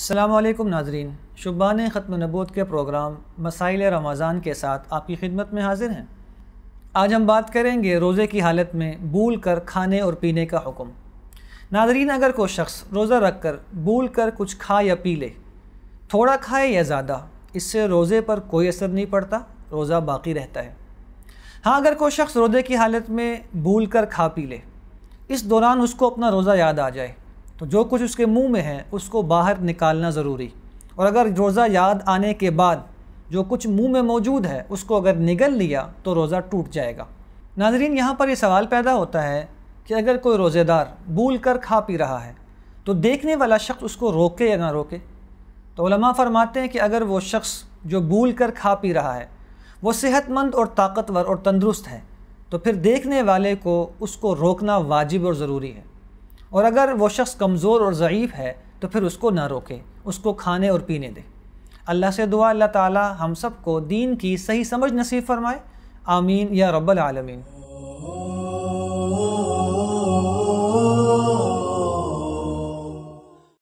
السلام علیکم ناظرین، شبان ختم نبوت کے پروگرام مسائل رمضان کے ساتھ آپ کی خدمت میں حاضر ہیں۔ آج ہم بات کریں گے روزے کی حالت میں بھول کر کھانے اور پینے کا حکم۔ ناظرین، اگر کوئی شخص روزہ رکھ کر بھول کر کچھ کھا یا پی لے، تھوڑا کھائے یا زیادہ، اس سے روزے پر کوئی اثر نہیں پڑتا، روزہ باقی رہتا ہے۔ ہاں، اگر کوئی شخص روزے کی حالت میں بھول کر کھا پی لے، اس دوران اس کو اپنا روزہ یاد آ جائے تو جو کچھ اس کے منہ میں ہے اس کو باہر نکالنا ضروری، اور اگر روزہ یاد آنے کے بعد جو کچھ منہ میں موجود ہے اس کو اگر نگل لیا تو روزہ ٹوٹ جائے گا۔ ناظرین، یہاں پر یہ سوال پیدا ہوتا ہے کہ اگر کوئی روزے دار بھول کر کھا پی رہا ہے تو دیکھنے والا شخص اس کو روکے یا نہ روکے؟ تو علماء فرماتے ہیں کہ اگر وہ شخص جو بھول کر کھا پی رہا ہے وہ صحت مند اور طاقتور اور تندرست ہے تو پھر دیکھنے والے کو اس کو روکنا واجب اور ضروری ہے، اور اگر وہ شخص کمزور اور ضعیف ہے تو پھر اس کو نہ روکے، اس کو کھانے اور پینے دے۔ اللہ سے دعا اللہ تعالی ہم سب کو دین کی صحیح سمجھ نصیب فرمائے، آمین یا رب العالمین۔